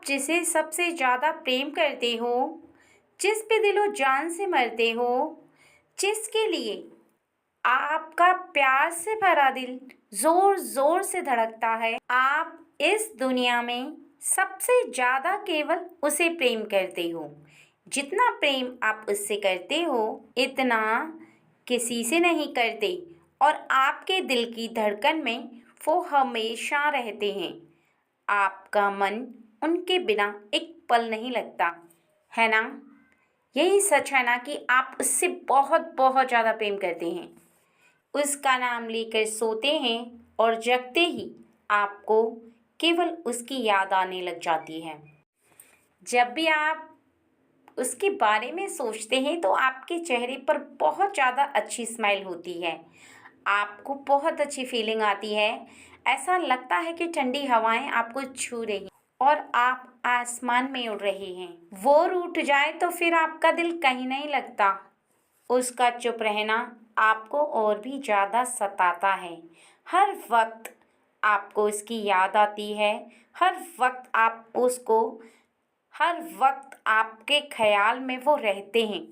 जिसे सबसे ज़्यादा प्रेम करते हो, जिस पे दिलो जान से मरते हो, जिसके लिए आपका प्यार से भरा दिल जोर जोर से धड़कता है, आप इस दुनिया में सबसे ज़्यादा केवल उसे प्रेम करते हो। जितना प्रेम आप उससे करते हो इतना किसी से नहीं करते, और आपके दिल की धड़कन में वो हमेशा रहते हैं। आपका मन उनके बिना एक पल नहीं लगता, है ना? यही सच है ना कि आप उससे बहुत बहुत ज़्यादा प्रेम करते हैं। उसका नाम लेकर सोते हैं और जगते ही आपको केवल उसकी याद आने लग जाती है। जब भी आप उसके बारे में सोचते हैं तो आपके चेहरे पर बहुत ज़्यादा अच्छी स्माइल होती है। आपको बहुत अच्छी फीलिंग आती है। ऐसा लगता है कि ठंडी हवाएं आपको छू रही हैं और आप आसमान में उड़ रहे हैं। वो रूठ जाए तो फिर आपका दिल कहीं नहीं लगता। उसका चुप रहना आपको और भी ज़्यादा सताता है। हर वक्त आपको उसकी याद आती है। हर वक्त आपके ख्याल में वो रहते हैं।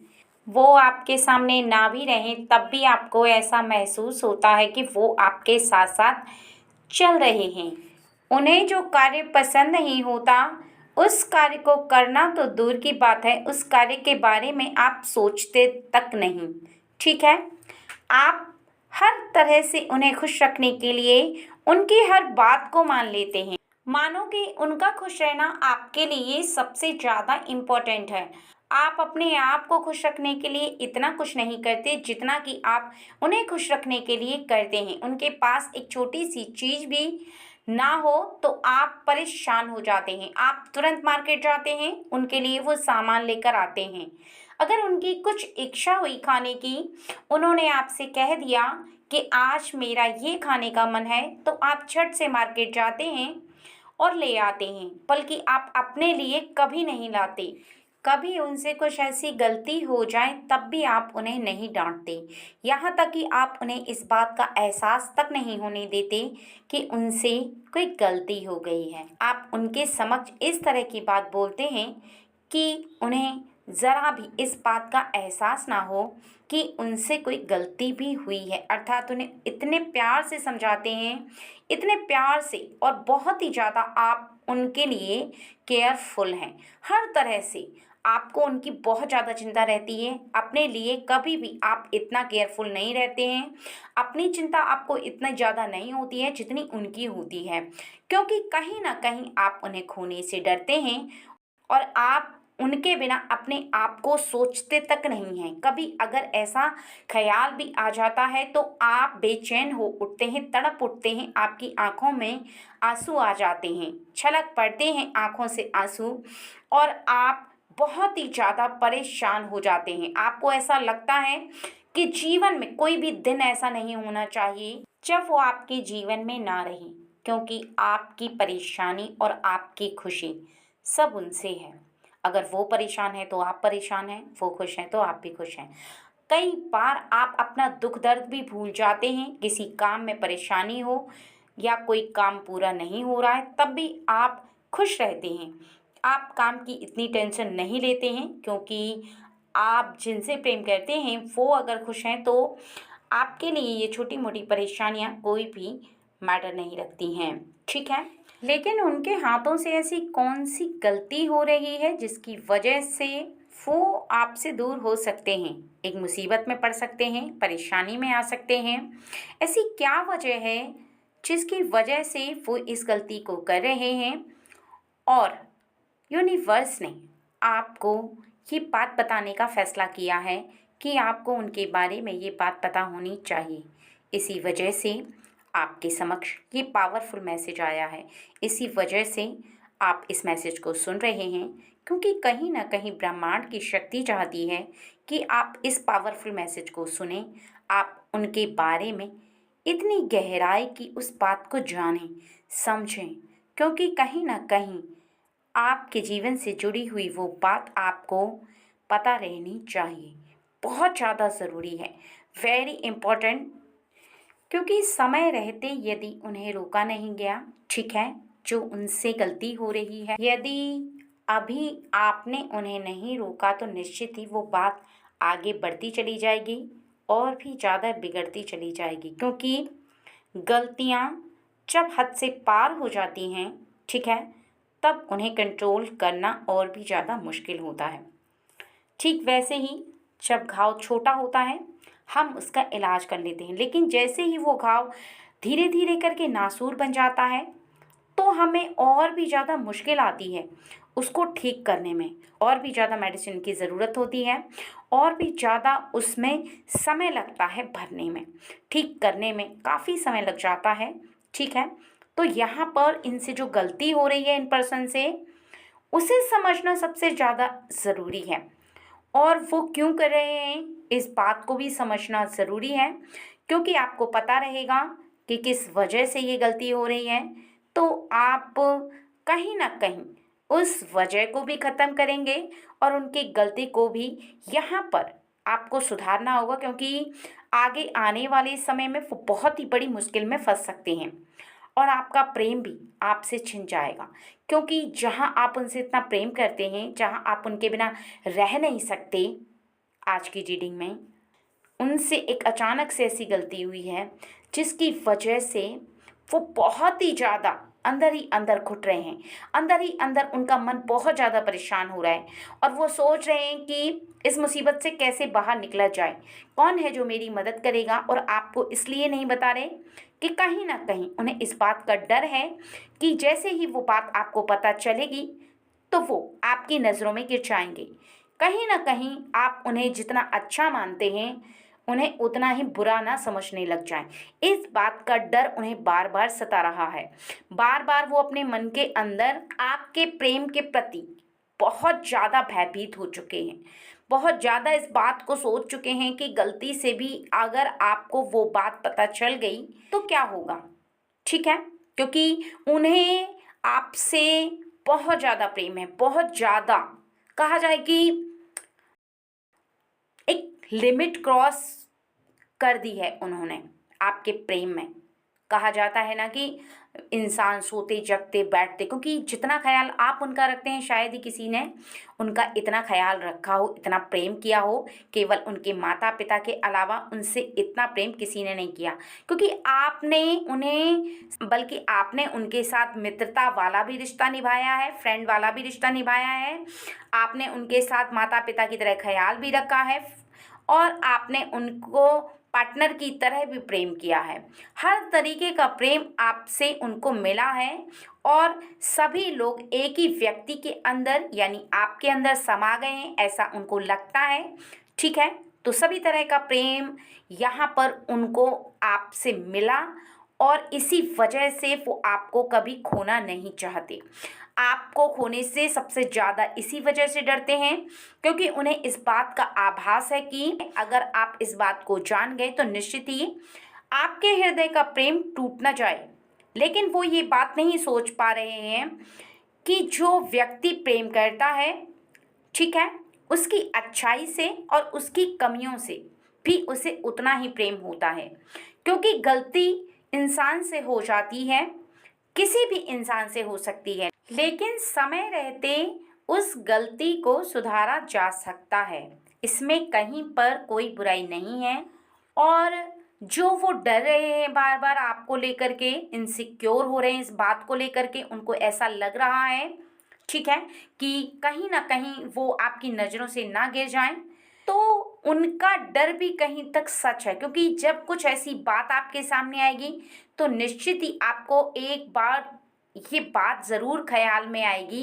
वो आपके सामने ना भी रहें तब भी आपको ऐसा महसूस होता है कि वो आपके साथ साथ चल रहे हैं। उन्हें जो कार्य पसंद नहीं होता उस कार्य को करना तो दूर की बात है, उस कार्य के बारे में आप सोचते तक नहीं। ठीक है? आप हर तरह से उन्हें खुश रखने के लिए उनकी हर बात को मान लेते हैं। मानो कि उनका खुश रहना आपके लिए सबसे ज़्यादा इम्पोर्टेंट है। आप अपने आप को खुश रखने के लिए इतना कुछ नहीं करते जितना कि आप उन्हें खुश रखने के लिए करते हैं। उनके पास एक छोटी सी चीज़ भी ना हो तो आप परेशान हो जाते हैं। आप तुरंत मार्केट जाते हैं, उनके लिए वो सामान लेकर आते हैं। अगर उनकी कुछ इच्छा हुई खाने की, उन्होंने आपसे कह दिया कि आज मेरा ये खाने का मन है, तो आप झट से मार्केट जाते हैं और ले आते हैं। बल्कि आप अपने लिए कभी नहीं लाते। कभी उनसे कुछ ऐसी गलती हो जाए तब भी आप उन्हें नहीं डांटते। यहाँ तक कि आप उन्हें इस बात का एहसास तक नहीं होने देते कि उनसे कोई गलती हो गई है। आप उनके समक्ष इस तरह की बात बोलते हैं कि उन्हें ज़रा भी इस बात का एहसास ना हो कि उनसे कोई गलती भी हुई है। अर्थात उन्हें इतने प्यार से समझाते हैं, इतने प्यार से, और बहुत ही ज़्यादा आप उनके लिए केयरफुल हैं। हर तरह से आपको उनकी बहुत ज़्यादा चिंता रहती है। अपने लिए कभी भी आप इतना केयरफुल नहीं रहते हैं। अपनी चिंता आपको इतना ज़्यादा नहीं होती है जितनी उनकी होती है, क्योंकि कहीं ना कहीं आप उन्हें खोने से डरते हैं और आप उनके बिना अपने आप को सोचते तक नहीं हैं। कभी अगर ऐसा ख्याल भी आ जाता है तो आप बेचैन हो उठते हैं, तड़प उठते हैं, आपकी आंखों में आंसू आ जाते हैं, छलक पड़ते हैं आंखों से आंसू, और आप बहुत ही ज़्यादा परेशान हो जाते हैं। आपको ऐसा लगता है कि जीवन में कोई भी दिन ऐसा नहीं होना चाहिए जब वो आपके जीवन में ना रहे, क्योंकि आपकी परेशानी और आपकी खुशी सब उनसे है। अगर वो परेशान है तो आप परेशान हैं, वो खुश हैं तो आप भी खुश हैं। कई बार आप अपना दुख दर्द भी भूल जाते हैं। किसी काम में परेशानी हो या कोई काम पूरा नहीं हो रहा है तब भी आप खुश रहते हैं। आप काम की इतनी टेंशन नहीं लेते हैं, क्योंकि आप जिनसे प्रेम करते हैं वो अगर खुश हैं तो आपके लिए ये छोटी मोटी परेशानियां कोई भी मैटर नहीं रखती हैं। ठीक है? लेकिन उनके हाथों से ऐसी कौन सी गलती हो रही है जिसकी वजह से वो आपसे दूर हो सकते हैं, एक मुसीबत में पड़ सकते हैं, परेशानी में आ सकते हैं? ऐसी क्या वजह है जिसकी वजह से वो इस गलती को कर रहे हैं? और यूनिवर्स ने आपको ये बात बताने का फैसला किया है कि आपको उनके बारे में ये बात पता होनी चाहिए। इसी वजह से आपके समक्ष ये पावरफुल मैसेज आया है। इसी वजह से आप इस मैसेज को सुन रहे हैं, क्योंकि कहीं ना कहीं ब्रह्मांड की शक्ति चाहती है कि आप इस पावरफुल मैसेज को सुने, आप उनके बारे में इतनी गहराई की उस बात को जानें, समझें, क्योंकि कहीं ना कहीं आपके जीवन से जुड़ी हुई वो बात आपको पता रहनी चाहिए। बहुत ज़्यादा ज़रूरी है, वेरी इम्पोर्टेंट, क्योंकि समय रहते यदि उन्हें रोका नहीं गया, ठीक है, जो उनसे गलती हो रही है। यदि अभी आपने उन्हें नहीं रोका तो निश्चित ही वो बात आगे बढ़ती चली जाएगी और भी ज़्यादा बिगड़ती चली जाएगी, क्योंकि गलतियाँ जब हद से पार हो जाती हैं, ठीक है, तब उन्हें कंट्रोल करना और भी ज़्यादा मुश्किल होता है। ठीक वैसे ही जब घाव छोटा होता है हम उसका इलाज कर लेते हैं, लेकिन जैसे ही वो घाव धीरे धीरे करके नासूर बन जाता है तो हमें और भी ज़्यादा मुश्किल आती है उसको ठीक करने में, और भी ज़्यादा मेडिसिन की ज़रूरत होती है, और भी ज़्यादा उसमें समय लगता है भरने में, ठीक करने में काफ़ी समय लग जाता है। ठीक है, तो यहाँ पर इनसे जो गलती हो रही है इन पर्सन से, उसे समझना सबसे ज़्यादा ज़रूरी है, और वो क्यों कर रहे हैं इस बात को भी समझना ज़रूरी है, क्योंकि आपको पता रहेगा कि किस वजह से ये गलती हो रही है, तो आप कहीं ना कहीं उस वजह को भी ख़त्म करेंगे और उनकी गलती को भी यहाँ पर आपको सुधारना होगा, क्योंकि आगे आने वाले समय में वो बहुत ही बड़ी मुश्किल में फंस सकते हैं और आपका प्रेम भी आपसे छिन जाएगा, क्योंकि जहाँ आप उनसे इतना प्रेम करते हैं, जहाँ आप उनके बिना रह नहीं सकते, आज की रीडिंग में उनसे एक अचानक से ऐसी गलती हुई है जिसकी वजह से वो बहुत ही ज़्यादा अंदर ही अंदर घुट रहे हैं, अंदर ही अंदर उनका मन बहुत ज़्यादा परेशान हो रहा है और वो सोच रहे हैं कि इस मुसीबत से कैसे बाहर निकला जाए, कौन है जो मेरी मदद करेगा। और आपको इसलिए नहीं बता रहे कि कहीं ना कहीं उन्हें इस बात का डर है कि जैसे ही वो बात आपको पता चलेगी तो वो आपकी नज़रों में गिर जाएंगे। कहीं ना कहीं आप उन्हें जितना अच्छा मानते हैं उन्हें उतना ही बुरा ना समझने लग जाएं। इस बात का डर उन्हें बार बार सता रहा है। बार बार वो अपने मन के अंदर आपके प्रेम के प्रति बहुत ज़्यादा भयभीत हो चुके हैं, बहुत ज़्यादा इस बात को सोच चुके हैं कि गलती से भी अगर आपको वो बात पता चल गई तो क्या होगा। ठीक है, क्योंकि उन्हें आपसे बहुत ज़्यादा प्रेम है, बहुत ज़्यादा, कहा जाए कि एक लिमिट क्रॉस कर दी है उन्होंने आपके प्रेम में। कहा जाता है ना कि इंसान सोते जगते बैठते, क्योंकि जितना ख्याल आप उनका रखते हैं शायद ही किसी ने उनका इतना ख्याल रखा हो, इतना प्रेम किया हो, केवल उनके माता पिता के अलावा उनसे इतना प्रेम किसी ने नहीं किया। क्योंकि आपने उन्हें, बल्कि आपने उनके साथ मित्रता वाला भी रिश्ता निभाया है, फ्रेंड वाला भी रिश्ता निभाया है, आपने उनके साथ माता पिता की तरह ख्याल भी रखा है और आपने उनको पार्टनर की तरह भी प्रेम किया है। हर तरीके का प्रेम आपसे उनको मिला है और सभी लोग एक ही व्यक्ति के अंदर यानी आपके अंदर समा गए हैं, ऐसा उनको लगता है। ठीक है, तो सभी तरह का प्रेम यहाँ पर उनको आपसे मिला और इसी वजह से वो आपको कभी खोना नहीं चाहते। आपको खोने से सबसे ज़्यादा इसी वजह से डरते हैं क्योंकि उन्हें इस बात का आभास है कि अगर आप इस बात को जान गए तो निश्चित ही आपके हृदय का प्रेम टूट न जाए। लेकिन वो ये बात नहीं सोच पा रहे हैं कि जो व्यक्ति प्रेम करता है, ठीक है, उसकी अच्छाई से और उसकी कमियों से भी उसे उतना ही प्रेम होता है, क्योंकि गलती इंसान से हो जाती है, किसी भी इंसान से हो सकती है, लेकिन समय रहते उस गलती को सुधारा जा सकता है। इसमें कहीं पर कोई बुराई नहीं है। और जो वो डर रहे हैं बार बार आपको लेकर के, इनसिक्योर हो रहे हैं इस बात को लेकर के, उनको ऐसा लग रहा है, ठीक है, कि कहीं ना कहीं वो आपकी नज़रों से ना गिर जाएं, तो उनका डर भी कहीं तक सच है। क्योंकि जब कुछ ऐसी बात आपके सामने आएगी तो निश्चित ही आपको एक बार ये बात ज़रूर ख्याल में आएगी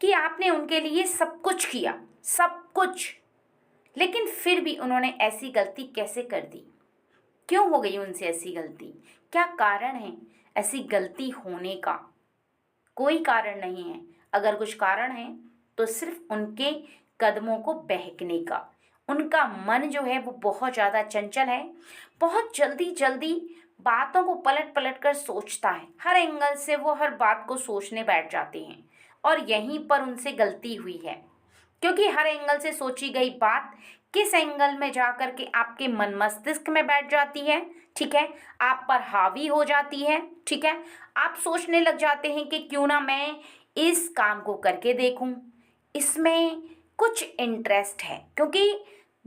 कि आपने उनके लिए सब कुछ किया, सब कुछ, लेकिन फिर भी उन्होंने ऐसी गलती कैसे कर दी, क्यों हो गई उनसे ऐसी गलती, क्या कारण है ऐसी गलती होने का। कोई कारण नहीं है। अगर कुछ कारण है तो सिर्फ उनके कदमों को बहकने का। उनका मन जो है वो बहुत ज़्यादा चंचल है, बहुत जल्दी जल्दी बातों को पलट पलट कर सोचता है, हर एंगल से वो हर बात को सोचने बैठ जाते हैं और यहीं पर उनसे गलती हुई है। क्योंकि हर एंगल से सोची गई बात किस एंगल में जा कर के आपके मन मस्तिष्क में बैठ जाती है, ठीक है, आप पर हावी हो जाती है। ठीक है, आप सोचने लग जाते हैं कि क्यों ना मैं इस काम को करके देखूं, इसमें कुछ इंटरेस्ट है। क्योंकि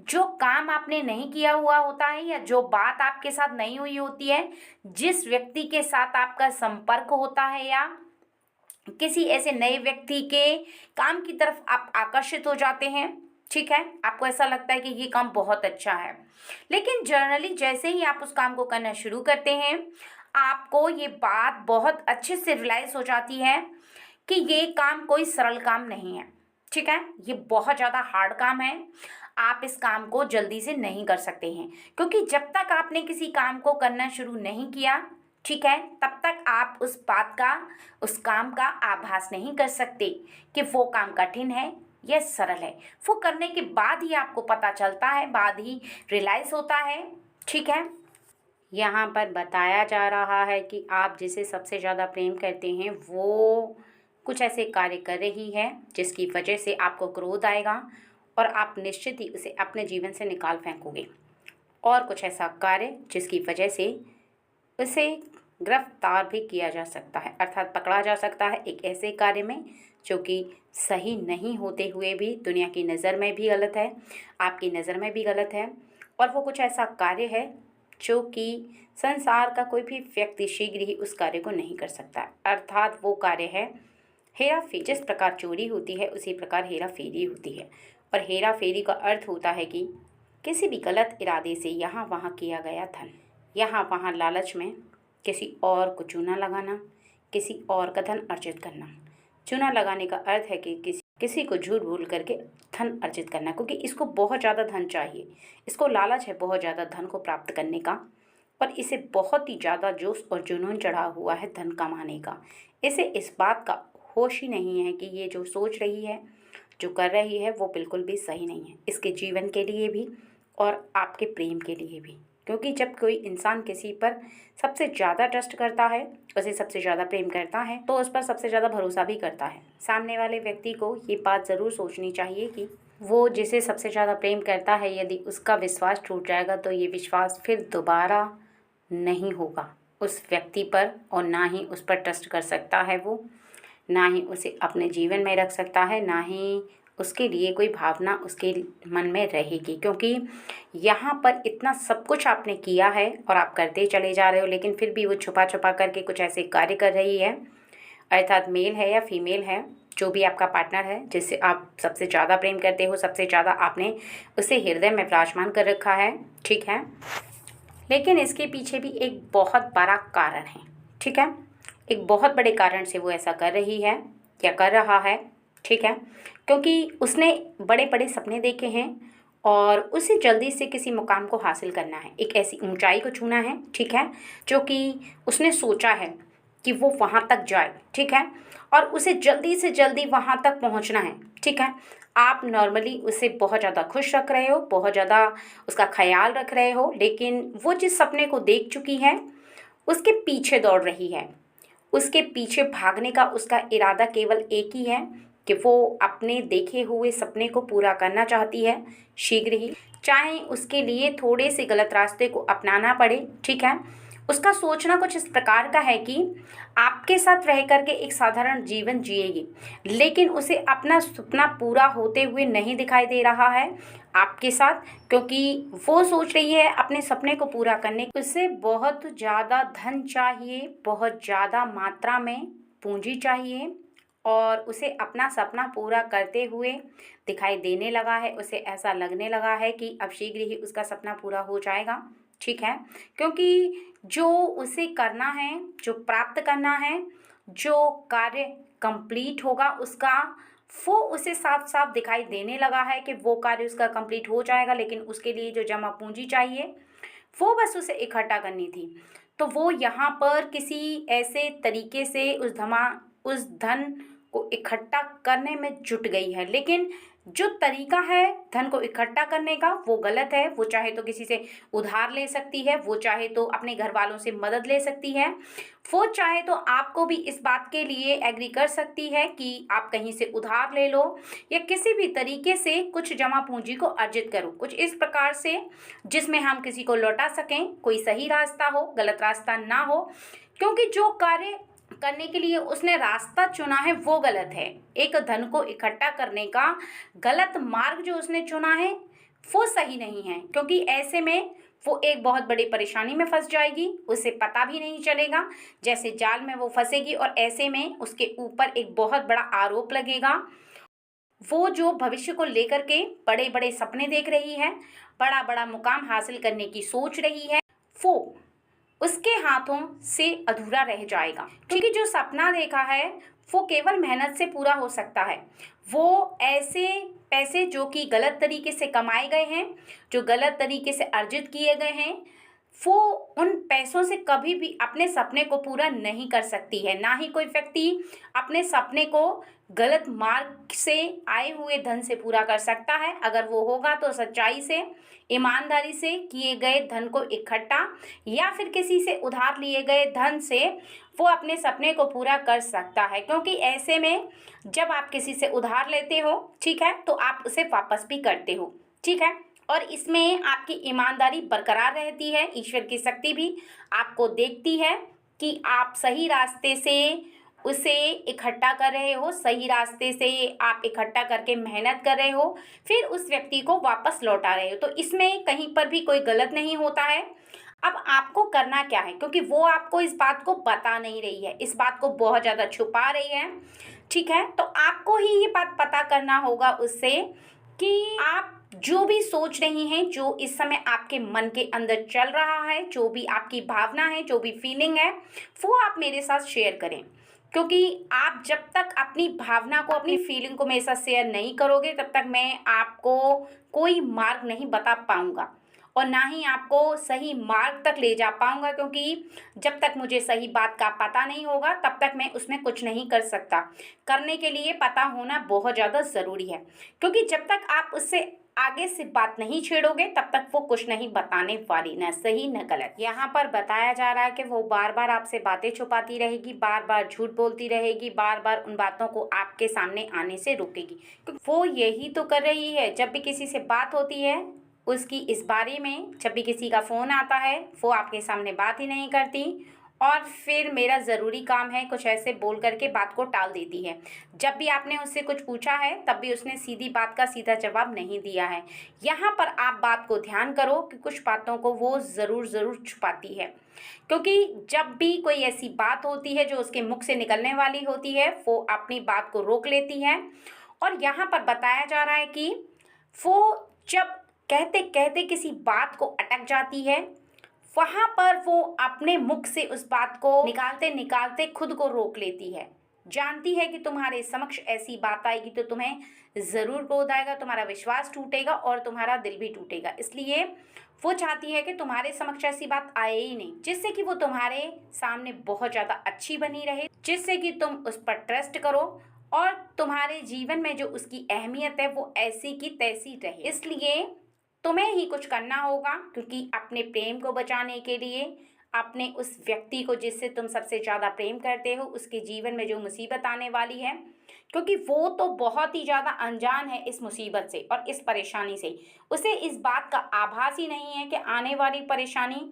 जो काम आपने नहीं किया हुआ होता है या जो बात आपके साथ नहीं हुई होती है, जिस व्यक्ति के साथ आपका संपर्क होता है या किसी ऐसे नए व्यक्ति के काम की तरफ आप आकर्षित हो जाते हैं। ठीक है, आपको ऐसा लगता है कि ये काम बहुत अच्छा है, लेकिन जनरली जैसे ही आप उस काम को करना शुरू करते हैं, आपको ये बात बहुत अच्छे से रियलाइज हो जाती है कि ये काम कोई सरल काम नहीं है। ठीक है, ये बहुत ज़्यादा हार्ड काम है। आप इस काम को जल्दी से नहीं कर सकते हैं, क्योंकि जब तक आपने किसी काम को करना शुरू नहीं किया, ठीक है, तब तक आप उस बात का, उस काम का आभास नहीं कर सकते कि वो काम कठिन है या सरल है। वो करने के बाद ही आपको पता चलता है, बाद ही रियलाइज होता है। ठीक है, यहाँ पर बताया जा रहा है कि आप जिसे सबसे ज़्यादा प्रेम करते हैं वो कुछ ऐसे कार्य कर रही है जिसकी वजह से आपको क्रोध आएगा और आप निश्चित ही उसे अपने जीवन से निकाल फेंकोगे, और कुछ ऐसा कार्य जिसकी वजह से उसे गिरफ्तार भी किया जा सकता है, अर्थात पकड़ा जा सकता है एक ऐसे कार्य में जो कि सही नहीं होते हुए भी दुनिया की नज़र में भी गलत है, आपकी नज़र में भी गलत है। और वो कुछ ऐसा कार्य है जो कि संसार का कोई भी व्यक्ति शीघ्र ही उस कार्य को नहीं कर सकता, अर्थात वो कार्य है हेरा फेरी। जिस प्रकार चोरी होती है उसी प्रकार हेरा फेरी होती है, और हेरा फेरी का अर्थ होता है कि किसी भी गलत इरादे से यहाँ वहाँ किया गया धन, यहाँ वहाँ लालच में किसी और को चूना लगाना, किसी और का धन अर्जित करना। चूना लगाने का अर्थ है कि किसी को झूठ बोल करके धन अर्जित करना, क्योंकि इसको बहुत ज़्यादा धन चाहिए, इसको लालच है बहुत ज़्यादा धन को प्राप्त करने का, पर इसे बहुत ही ज़्यादा जोश और जुनून चढ़ा हुआ है धन कमाने का। इसे इस बात का होश ही नहीं है कि ये जो सोच रही है, जो कर रही है, वो बिल्कुल भी सही नहीं है, इसके जीवन के लिए भी और आपके प्रेम के लिए भी। क्योंकि जब कोई इंसान किसी पर सबसे ज़्यादा ट्रस्ट करता है, उसे सबसे ज़्यादा प्रेम करता है, तो उस पर सबसे ज़्यादा भरोसा भी करता है। सामने वाले व्यक्ति को ये बात ज़रूर सोचनी चाहिए कि वो जिसे सबसे ज़्यादा प्रेम करता है, यदि उसका विश्वास टूट जाएगा तो ये विश्वास फिर दोबारा नहीं होगा उस व्यक्ति पर, और ना ही उस पर ट्रस्ट कर सकता है वो, ना ही उसे अपने जीवन में रख सकता है, ना ही उसके लिए कोई भावना उसके मन में रहेगी। क्योंकि यहाँ पर इतना सब कुछ आपने किया है और आप करते चले जा रहे हो, लेकिन फिर भी वो छुपा छुपा करके कुछ ऐसे कार्य कर रही है, अर्थात मेल है या फीमेल है, जो भी आपका पार्टनर है जिससे आप सबसे ज़्यादा प्रेम करते हो, सबसे ज़्यादा आपने उसे हृदय में विराजमान कर रखा है। ठीक है, लेकिन इसके पीछे भी एक बहुत बड़ा कारण है। ठीक है, एक बहुत बड़े कारण से वो ऐसा कर रही है या कर रहा है। ठीक है, क्योंकि उसने बड़े बड़े सपने देखे हैं और उसे जल्दी से किसी मुकाम को हासिल करना है, एक ऐसी ऊंचाई को छूना है। ठीक है, जो कि उसने सोचा है कि वो वहाँ तक जाए। ठीक है, और उसे जल्दी से जल्दी वहाँ तक पहुँचना है। ठीक है, आप नॉर्मली उसे बहुत ज़्यादा खुश रख रहे हो, बहुत ज़्यादा उसका ख्याल रख रहे हो, लेकिन वो जिस सपने को देख चुकी है उसके पीछे दौड़ रही है, उसके पीछे भागने का उसका इरादा केवल एक ही है कि वो अपने देखे हुए सपने को पूरा करना चाहती है शीघ्र ही, चाहे उसके लिए थोड़े से गलत रास्ते को अपनाना पड़े। ठीक है, उसका सोचना कुछ इस प्रकार का है कि आपके साथ रह करके एक साधारण जीवन जिएगी, लेकिन उसे अपना सपना पूरा होते हुए नहीं दिखाई दे रहा है आपके साथ, क्योंकि वो सोच रही है अपने सपने को पूरा करने, उसे बहुत ज़्यादा धन चाहिए, बहुत ज़्यादा मात्रा में पूंजी चाहिए, और उसे अपना सपना पूरा करते हुए दिखाई देने लगा है। उसे ऐसा लगने लगा है कि अब शीघ्र ही उसका सपना पूरा हो जाएगा। ठीक है, क्योंकि जो उसे करना है, जो प्राप्त करना है, जो कार्य कंप्लीट होगा उसका, वो उसे साफ साफ दिखाई देने लगा है कि वो कार्य उसका कंप्लीट हो जाएगा, लेकिन उसके लिए जो जमा पूंजी चाहिए वो बस उसे इकट्ठा करनी थी। तो वो यहाँ पर किसी ऐसे तरीके से उस धन को इकट्ठा करने में जुट गई है, लेकिन जो तरीका है धन को इकट्ठा करने का वो गलत है। वो चाहे तो किसी से उधार ले सकती है, वो चाहे तो अपने घर वालों से मदद ले सकती है, वो चाहे तो आपको भी इस बात के लिए एग्री कर सकती है कि आप कहीं से उधार ले लो या किसी भी तरीके से कुछ जमा पूंजी को अर्जित करो, कुछ इस प्रकार से जिसमें हम किसी को लौटा सकें। कोई सही रास्ता हो, गलत रास्ता ना हो, क्योंकि जो कार्य करने के लिए उसने रास्ता चुना है वो गलत है। एक धन को इकट्ठा करने का गलत मार्ग जो उसने चुना है वो सही नहीं है, क्योंकि ऐसे में वो एक बहुत बड़ी परेशानी में फंस जाएगी, उसे पता भी नहीं चलेगा, जैसे जाल में वो फंसेगी और ऐसे में उसके ऊपर एक बहुत बड़ा आरोप लगेगा। वो जो भविष्य को लेकर के बड़े बड़े सपने देख रही है, बड़ा बड़ा मुकाम हासिल करने की सोच रही है, वो उसके हाथों से अधूरा रह जाएगा, क्योंकि जो सपना देखा है वो केवल मेहनत से पूरा हो सकता है। वो ऐसे पैसे जो कि गलत तरीके से कमाए गए हैं, जो गलत तरीके से अर्जित किए गए हैं, वो उन पैसों से कभी भी अपने सपने को पूरा नहीं कर सकती है। ना ही कोई व्यक्ति अपने सपने को गलत मार्ग से आए हुए धन से पूरा कर सकता है। अगर वो होगा तो सच्चाई से, ईमानदारी से किए गए धन को इकट्ठा या फिर किसी से उधार लिए गए धन से वो अपने सपने को पूरा कर सकता है। क्योंकि ऐसे में जब आप किसी से उधार लेते हो, ठीक है, तो आप उसे वापस भी करते हो, ठीक है, और इसमें आपकी ईमानदारी बरकरार रहती है। ईश्वर की शक्ति भी आपको देखती है कि आप सही रास्ते से उसे इकट्ठा कर रहे हो, सही रास्ते से आप इकट्ठा करके मेहनत कर रहे हो, फिर उस व्यक्ति को वापस लौटा रहे हो। तो इसमें कहीं पर भी कोई गलत नहीं होता है। अब आपको करना क्या है, क्योंकि वो आपको इस बात को बता नहीं रही है, इस बात को बहुत ज़्यादा छुपा रही है, ठीक है, तो आपको ही ये बात पता करना होगा उससे कि आप जो भी सोच रही हैं, जो इस समय आपके मन के अंदर चल रहा है, जो भी आपकी भावना है, जो भी फीलिंग है, वो आप मेरे साथ शेयर करें। क्योंकि आप जब तक अपनी भावना को, अपनी फीलिंग को मेरे साथ शेयर नहीं करोगे, तब तक मैं आपको कोई मार्ग नहीं बता पाऊँगा और ना ही आपको सही मार्ग तक ले जा पाऊँगा। क्योंकि जब तक मुझे सही बात का पता नहीं होगा तब तक मैं उसमें कुछ नहीं कर सकता। करने के लिए पता होना बहुत ज़्यादा ज़रूरी है, क्योंकि जब तक आप उससे आगे से बात नहीं छेड़ोगे तब तक वो कुछ नहीं बताने वाली, न सही न गलत। यहाँ पर बताया जा रहा है कि वो बार बार आपसे बातें छुपाती रहेगी, बार बार झूठ बोलती रहेगी, बार बार उन बातों को आपके सामने आने से रोकेगी, क्योंकि वो यही तो कर रही है। जब भी किसी से बात होती है उसकी इस बारे में, जब भी किसी का फ़ोन आता है वो आपके सामने बात ही नहीं करती और फिर मेरा ज़रूरी काम है कुछ ऐसे बोल करके बात को टाल देती है। जब भी आपने उससे कुछ पूछा है तब भी उसने सीधी बात का सीधा जवाब नहीं दिया है। यहाँ पर आप बात को ध्यान करो कि कुछ बातों को वो ज़रूर छुपाती है, क्योंकि जब भी कोई ऐसी बात होती है जो उसके मुख से निकलने वाली होती है वो अपनी बात को रोक लेती है। और यहाँ पर बताया जा रहा है कि वो जब कहते कहते किसी बात को अटक जाती है, वहाँ पर वो अपने मुख से उस बात को निकालते निकालते खुद को रोक लेती है। जानती है कि तुम्हारे समक्ष ऐसी बात आएगी तो तुम्हें ज़रूर क्रोध आएगा, तुम्हारा विश्वास टूटेगा और तुम्हारा दिल भी टूटेगा। इसलिए वो चाहती है कि तुम्हारे समक्ष ऐसी बात आए ही नहीं, जिससे कि वो तुम्हारे सामने बहुत ज़्यादा अच्छी बनी रहे, जिससे कि तुम उस पर ट्रस्ट करो और तुम्हारे जीवन में जो उसकी अहमियत है वो ऐसी की तैसी रहे। इसलिए तुम्हें ही कुछ करना होगा, क्योंकि अपने प्रेम को बचाने के लिए, अपने उस व्यक्ति को जिससे तुम सबसे ज़्यादा प्रेम करते हो, उसके जीवन में जो मुसीबत आने वाली है, क्योंकि वो तो बहुत ही ज़्यादा अनजान है इस मुसीबत से और इस परेशानी से। उसे इस बात का आभास ही नहीं है कि आने वाली परेशानी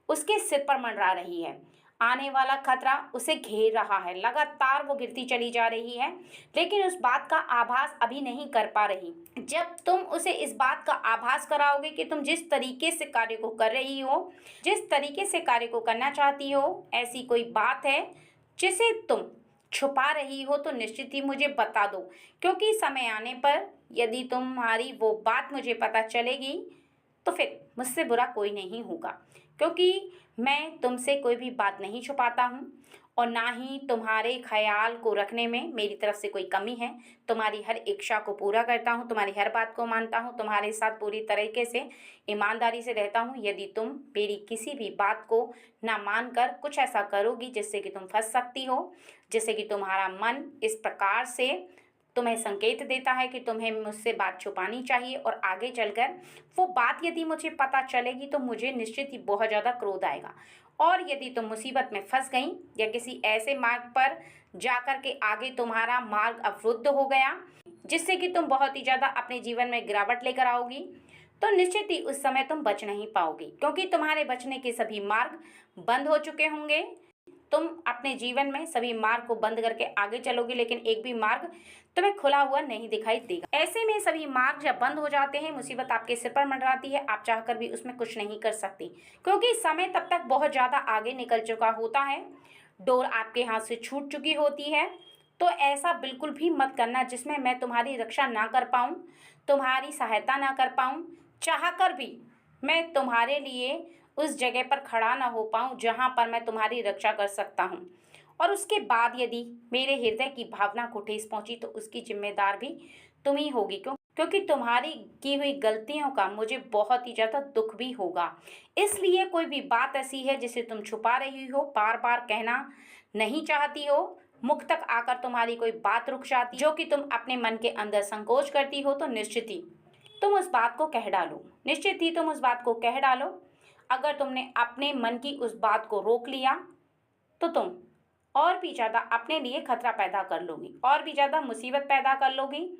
उसके सिर पर मंडरा रही है, आने वाला खतरा उसे घेर रहा है, लगातार वो गिरती चली जा रही है, लेकिन उस बात का आभास अभी नहीं कर पा रही। जब तुम उसे इस बात का आभास कराओगे कि तुम जिस तरीके से कार्य को कर रही हो, जिस तरीके से कार्य को करना चाहती हो, ऐसी कोई बात है जिसे तुम छुपा रही हो तो निश्चित ही मुझे बता दो, क्योंकि समय आने पर यदि तुम्हारी वो बात मुझे पता चलेगी तो फिर मुझसे बुरा कोई नहीं होगा, क्योंकि मैं तुमसे कोई भी बात नहीं छुपाता हूँ और ना ही तुम्हारे ख्याल को रखने में मेरी तरफ से कोई कमी है। तुम्हारी हर इच्छा को पूरा करता हूँ, तुम्हारी हर बात को मानता हूँ, तुम्हारे साथ पूरी तरीके से ईमानदारी से रहता हूँ। यदि तुम मेरी किसी भी बात को ना मानकर कुछ ऐसा करोगी जिससे कि तुम फंस सकती हो, जिससे कि तुम्हारा मन इस प्रकार से तुम्हें संकेत देता है कि तुम्हें मुझसे बात छुपानी चाहिए, और आगे चलकर वो बात यदि मुझे पता चलेगी तो मुझे निश्चित ही बहुत ज़्यादा क्रोध आएगा। और यदि तुम मुसीबत में फंस गई या किसी ऐसे मार्ग पर जाकर के आगे तुम्हारा मार्ग अवरुद्ध हो गया जिससे कि तुम बहुत ही ज़्यादा अपने जीवन में गिरावट लेकर आओगी, तो निश्चित ही उस समय तुम बच नहीं पाओगी, क्योंकि तुम्हारे बचने के सभी मार्ग बंद हो चुके होंगे। तुम अपने जीवन में सभी मार्ग को बंद करके आगे चलोगे, लेकिन एक भी मार्ग तुम्हें खुला हुआ नहीं दिखाई देगा। ऐसे में सभी मार्ग जब बंद हो जाते हैं, मुसीबत आपके सिर पर मंडराती है, आप चाहकर भी उसमें कुछ नहीं कर सकती, क्योंकि समय तब तक बहुत ज़्यादा आगे निकल चुका होता है, डोर आपके हाथ से छूट चुकी होती है। तो ऐसा बिल्कुल भी मत करना जिसमें मैं तुम्हारी रक्षा ना कर पाऊँ, तुम्हारी सहायता ना कर पाऊँ, चाह कर भी मैं तुम्हारे लिए उस जगह पर खड़ा ना हो पाऊँ जहाँ पर मैं तुम्हारी रक्षा कर सकता हूँ। और उसके बाद यदि मेरे हृदय की भावना को ठेस पहुँची तो उसकी जिम्मेदार भी तुम ही होगी, क्योंकि तुम्हारी की हुई गलतियों का मुझे बहुत ही ज़्यादा दुख भी होगा। इसलिए कोई भी बात ऐसी है जिसे तुम छुपा रही हो, बार बार कहना नहीं चाहती हो, मुख तक आकर तुम्हारी कोई बात रुक जाती जो कि तुम अपने मन के अंदर संकोच करती हो, तो निश्चित ही तुम उस बात को कह डालो, निश्चित ही तुम उस बात को कह डालो। अगर तुमने अपने मन की उस बात को रोक लिया तो तुम और भी ज़्यादा अपने लिए खतरा पैदा कर लोगी, और भी ज़्यादा मुसीबत पैदा कर लोगी,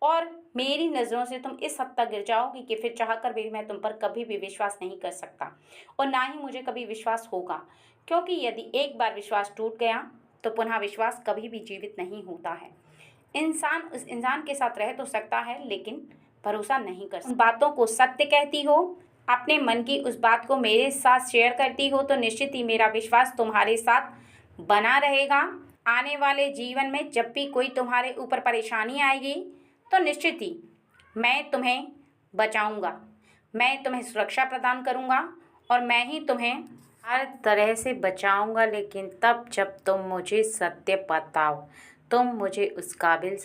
और मेरी नज़रों से तुम इस हद तक गिर जाओगी कि फिर चाहकर भी मैं तुम पर कभी भी विश्वास नहीं कर सकता, और ना ही मुझे कभी विश्वास होगा, क्योंकि यदि एक बार विश्वास टूट गया तो पुनः विश्वास कभी भी जीवित नहीं होता है। इंसान उस इंसान के साथ रह तो सकता है, लेकिन भरोसा नहीं कर सकता। उन बातों को सत्य कहती हो, अपने मन की उस बात को मेरे साथ शेयर करती हो, तो निश्चित ही मेरा विश्वास तुम्हारे साथ बना रहेगा। आने वाले जीवन में जब भी कोई तुम्हारे ऊपर परेशानी आएगी तो निश्चित ही मैं तुम्हें बचाऊंगा, मैं तुम्हें सुरक्षा प्रदान करूंगा, और मैं ही तुम्हें हर तरह से बचाऊंगा, लेकिन तब जब तुम मुझे सत्य बताओ, तुम मुझे उस काबिल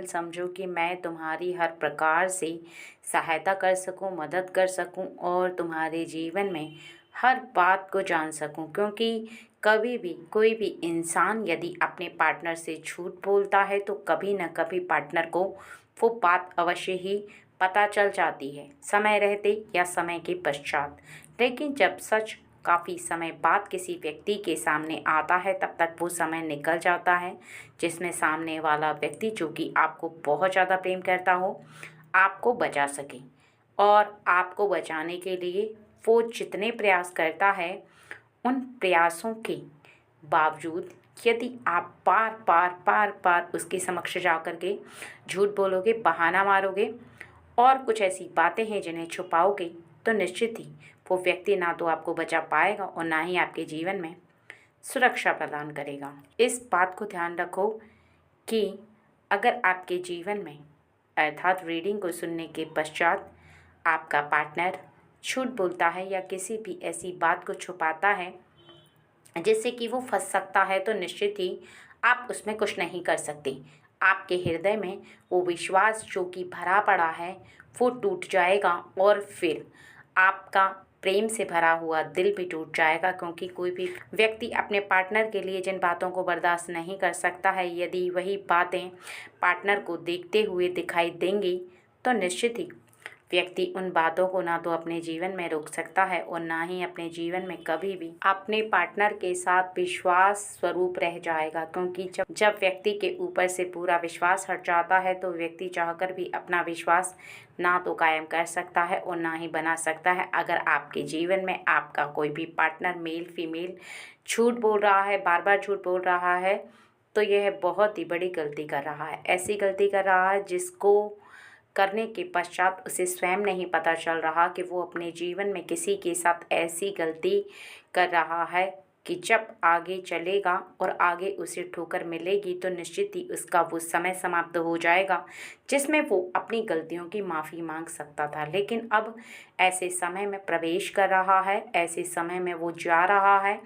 समझो कि मैं तुम्हारी हर प्रकार से सहायता कर सकूं, मदद कर सकूं, और तुम्हारे जीवन में हर बात को जान सकूं। क्योंकि कभी भी कोई भी इंसान यदि अपने पार्टनर से झूठ बोलता है तो कभी न कभी पार्टनर को वो बात अवश्य ही पता चल जाती है, समय रहते या समय के पश्चात। लेकिन जब सच काफ़ी समय बाद किसी व्यक्ति के सामने आता है, तब तक वो समय निकल जाता है जिसमें सामने वाला व्यक्ति, जो कि आपको बहुत ज़्यादा प्रेम करता हो, आपको बचा सके। और आपको बचाने के लिए वो जितने प्रयास करता है, उन प्रयासों के बावजूद यदि आप बार बार उसके समक्ष जा कर के झूठ बोलोगे, बहाना मारोगे, और कुछ ऐसी बातें हैं जिन्हें छुपाओगे, तो निश्चित ही वो व्यक्ति ना तो आपको बचा पाएगा और ना ही आपके जीवन में सुरक्षा प्रदान करेगा। इस बात को ध्यान रखो कि अगर आपके जीवन में, अर्थात रीडिंग को सुनने के पश्चात, आपका पार्टनर झूठ बोलता है या किसी भी ऐसी बात को छुपाता है जिससे कि वो फंस सकता है, तो निश्चित ही आप उसमें कुछ नहीं कर सकते। आपके हृदय में वो विश्वास जो कि भरा पड़ा है वो टूट जाएगा, और फिर आपका प्रेम से भरा हुआ दिल भी टूट जाएगा। क्योंकि कोई भी व्यक्ति अपने पार्टनर के लिए जिन बातों को बर्दाश्त नहीं कर सकता है, यदि वही बातें पार्टनर को देखते हुए दिखाई देंगी, तो निश्चित ही व्यक्ति उन बातों को ना तो अपने जीवन में रोक सकता है और ना ही अपने जीवन में कभी भी अपने पार्टनर के साथ विश्वास स्वरूप रह जाएगा। क्योंकि जब व्यक्ति के ऊपर से पूरा विश्वास हट जाता है तो व्यक्ति चाहकर भी अपना विश्वास ना तो कायम कर सकता है और ना ही बना सकता है। अगर आपके जीवन में आपका कोई भी पार्टनर मेल फीमेल झूठ बोल रहा है, बार बार झूठ बोल रहा है, तो यह बहुत ही बड़ी गलती कर रहा है। ऐसी गलती कर रहा है जिसको करने के पश्चात उसे स्वयं नहीं पता चल रहा कि वो अपने जीवन में किसी के साथ ऐसी गलती कर रहा है कि जब आगे चलेगा और आगे उसे ठोकर मिलेगी तो निश्चित ही उसका वो समय समाप्त हो जाएगा जिसमें वो अपनी गलतियों की माफ़ी मांग सकता था। लेकिन अब ऐसे समय में प्रवेश कर रहा है, ऐसे समय में वो जा रहा है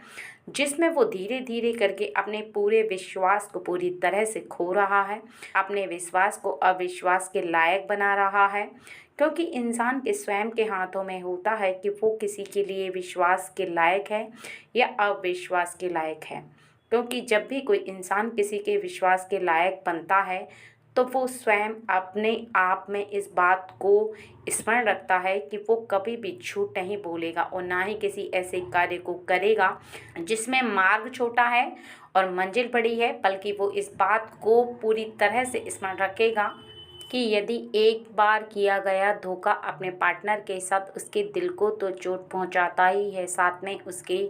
जिसमें वो धीरे धीरे करके अपने पूरे विश्वास को पूरी तरह से खो रहा है, अपने विश्वास को अविश्वास के लायक बना रहा है। क्योंकि इंसान के स्वयं के हाथों में होता है कि वो किसी के लिए विश्वास के लायक है या अविश्वास के लायक है। क्योंकि जब भी कोई इंसान किसी के विश्वास के लायक बनता है तो वो स्वयं अपने आप में इस बात को स्मरण रखता है कि वो कभी भी झूठ नहीं बोलेगा और ना ही किसी ऐसे कार्य को करेगा जिसमें मार्ग छोटा है और मंजिल बड़ी है, बल्कि वो इस बात को पूरी तरह से स्मरण रखेगा कि यदि एक बार किया गया धोखा अपने पार्टनर के साथ उसके दिल को तो चोट पहुंचाता ही है, साथ में उसके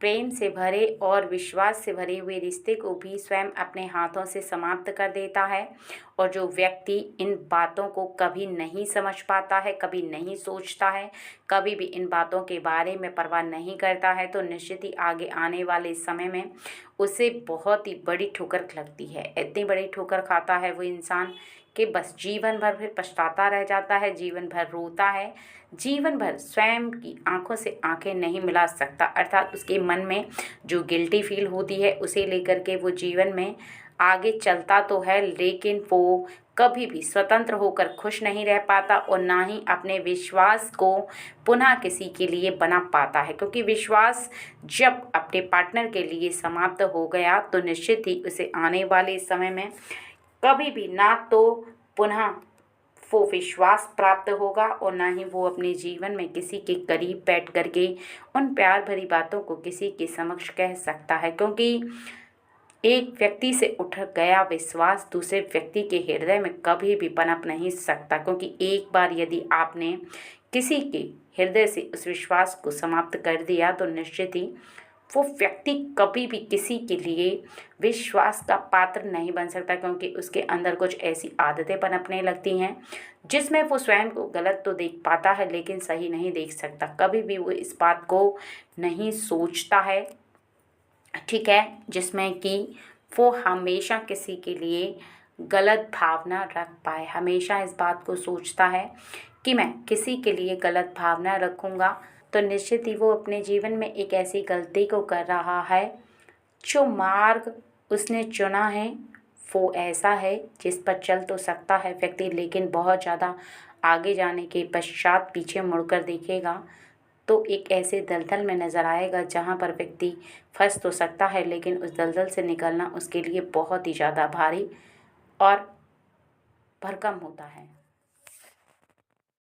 प्रेम से भरे और विश्वास से भरे हुए रिश्ते को भी स्वयं अपने हाथों से समाप्त कर देता है। और जो व्यक्ति इन बातों को कभी नहीं समझ पाता है, कभी नहीं सोचता है, कभी भी इन बातों के बारे में परवाह नहीं करता है, तो निश्चित ही आगे आने वाले समय में उसे बहुत ही बड़ी ठोकर लगती है। इतनी बड़ी ठोकर खाता है वो इंसान कि बस जीवन भर फिर पछताता रह जाता है, जीवन भर रोता है, जीवन भर स्वयं की आंखों से आंखें नहीं मिला सकता। अर्थात उसके मन में जो गिल्टी फील होती है उसे लेकर के वो जीवन में आगे चलता तो है, लेकिन वो कभी भी स्वतंत्र होकर खुश नहीं रह पाता और ना ही अपने विश्वास को पुनः किसी के लिए बना पाता है। क्योंकि विश्वास जब अपने पार्टनर के लिए समाप्त हो गया तो निश्चित ही उसे आने वाले समय में कभी भी ना तो पुनः वो विश्वास प्राप्त होगा और ना ही वो अपने जीवन में किसी के करीब बैठ करके उन प्यार भरी बातों को किसी के समक्ष कह सकता है। क्योंकि एक व्यक्ति से उठ गया विश्वास दूसरे व्यक्ति के हृदय में कभी भी पनप नहीं सकता। क्योंकि एक बार यदि आपने किसी के हृदय से उस विश्वास को समाप्त कर दिया तो निश्चित ही वो व्यक्ति कभी भी किसी के लिए विश्वास का पात्र नहीं बन सकता। क्योंकि उसके अंदर कुछ ऐसी आदतें पनपने लगती हैं जिसमें वो स्वयं को गलत तो देख पाता है लेकिन सही नहीं देख सकता। कभी भी वो इस बात को नहीं सोचता है, ठीक है, जिसमें कि वो हमेशा किसी के लिए गलत भावना रख पाए। हमेशा इस बात को सोचता है कि मैं किसी के लिए गलत भावना रखूँगा तो निश्चित ही वो अपने जीवन में एक ऐसी गलती को कर रहा है। जो मार्ग उसने चुना है वो ऐसा है जिस पर चल तो सकता है व्यक्ति, लेकिन बहुत ज़्यादा आगे जाने के पश्चात पीछे मुड़कर देखेगा तो एक ऐसे दलदल में नज़र आएगा जहाँ पर व्यक्ति फंस तो सकता है लेकिन उस दलदल से निकलना उसके लिए बहुत ही ज़्यादा भारी और भरकम होता है।